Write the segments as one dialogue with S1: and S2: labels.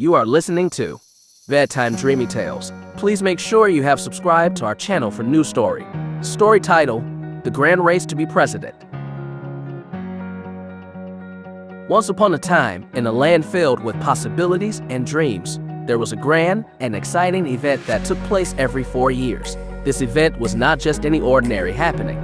S1: You are listening to Bedtime Dreamy Tales. Please make sure you have subscribed to our channel for new story. Story title, The Grand Race to be President. Once upon a time, in a land filled with possibilities and dreams, there was a grand and exciting event that took place every 4 years. This event was not just any ordinary happening.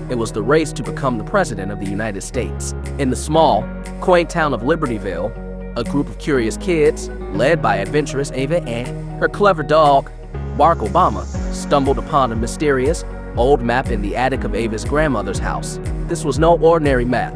S1: It was the race to become the President of the United States. In the small, quaint town of Libertyville, a group of curious kids, led by adventurous Ava and her clever dog, Barack Obama, stumbled upon a mysterious, old map in the attic of Ava's grandmother's house. This was no ordinary map.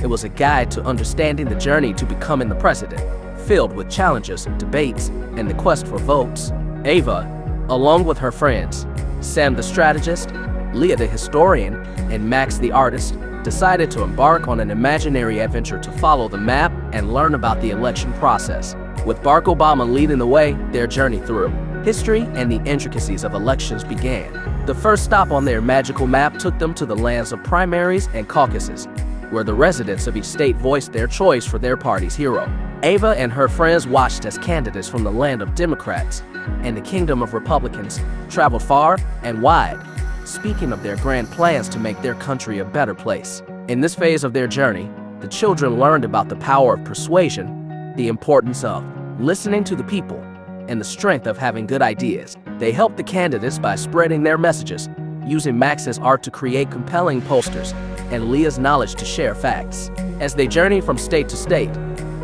S1: It was a guide to understanding the journey to becoming the president, filled with challenges, debates, and the quest for votes. Ava, along with her friends, Sam the strategist, Leah the historian, and Max the artist, decided to embark on an imaginary adventure to follow the map and learn about the election process. With Barack Obama leading the way, their journey through history and the intricacies of elections began. The first stop on their magical map took them to the lands of primaries and caucuses, where the residents of each state voiced their choice for their party's hero. Ava and her friends watched as candidates from the land of Democrats and the kingdom of Republicans traveled far and wide, speaking of their grand plans to make their country a better place. In this phase of their journey, the children learned about the power of persuasion, the importance of listening to the people, and the strength of having good ideas. They helped the candidates by spreading their messages, using Max's art to create compelling posters, and Leah's knowledge to share facts. As they journeyed from state to state,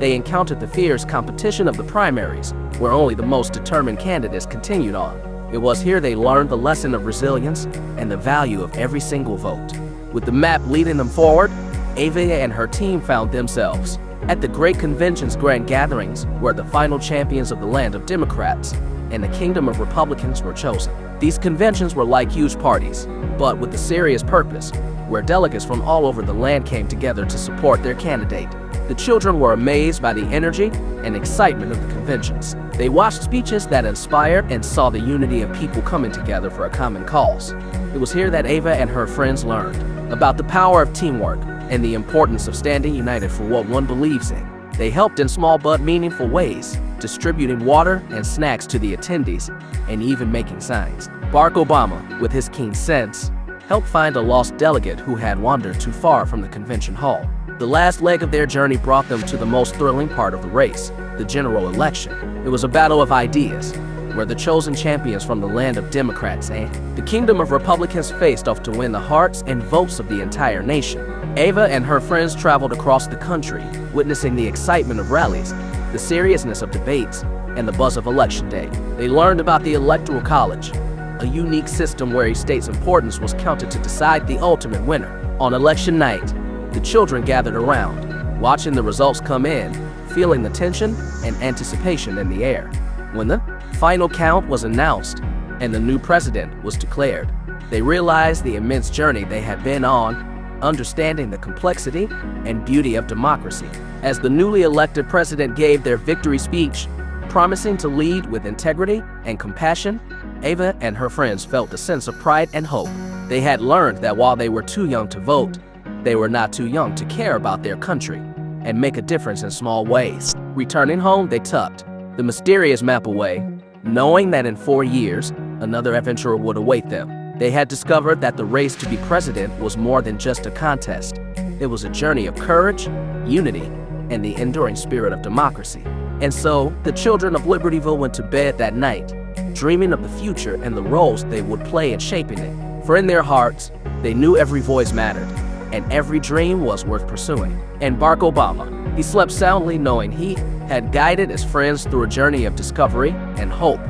S1: they encountered the fierce competition of the primaries, where only the most determined candidates continued on. It was here they learned the lesson of resilience and the value of every single vote. With the map leading them forward, Ava and her team found themselves at the great convention's grand gatherings, where the final champions of the land of Democrats and the kingdom of Republicans were chosen. These conventions were like huge parties, but with a serious purpose, where delegates from all over the land came together to support their candidate. The children were amazed by the energy and excitement of the conventions. They watched speeches that inspired and saw the unity of people coming together for a common cause. It was here that Ava and her friends learned about the power of teamwork and the importance of standing united for what one believes in. They helped in small but meaningful ways, distributing water and snacks to the attendees and even making signs. Barack Obama, with his keen sense, helped find a lost delegate who had wandered too far from the convention hall. The last leg of their journey brought them to the most thrilling part of the race, the general election. It was a battle of ideas, where the chosen champions from the land of Democrats and the kingdom of Republicans faced off to win the hearts and votes of the entire nation. Ava and her friends traveled across the country, witnessing the excitement of rallies, the seriousness of debates, and the buzz of election day. They learned about the Electoral College, a unique system where each state's importance was counted to decide the ultimate winner. On election night, the children gathered around, watching the results come in, feeling the tension and anticipation in the air. When the final count was announced and the new president was declared, they realized the immense journey they had been on, understanding the complexity and beauty of democracy. As the newly elected president gave their victory speech, promising to lead with integrity and compassion, Ava and her friends felt a sense of pride and hope. They had learned that while they were too young to vote, they were not too young to care about their country and make a difference in small ways. Returning home, they tucked the mysterious map away, knowing that in 4 years, another adventure would await them. They had discovered that the race to be president was more than just a contest. It was a journey of courage, unity, and the enduring spirit of democracy. And so, the children of Libertyville went to bed that night, dreaming of the future and the roles they would play in shaping it. For in their hearts, they knew every voice mattered, and every dream was worth pursuing. And Barack Obama, he slept soundly knowing he had guided his friends through a journey of discovery and hope,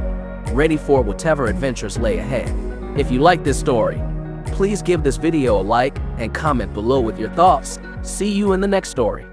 S1: ready for whatever adventures lay ahead. If you like this story, please give this video a like and comment below with your thoughts. See you in the next story.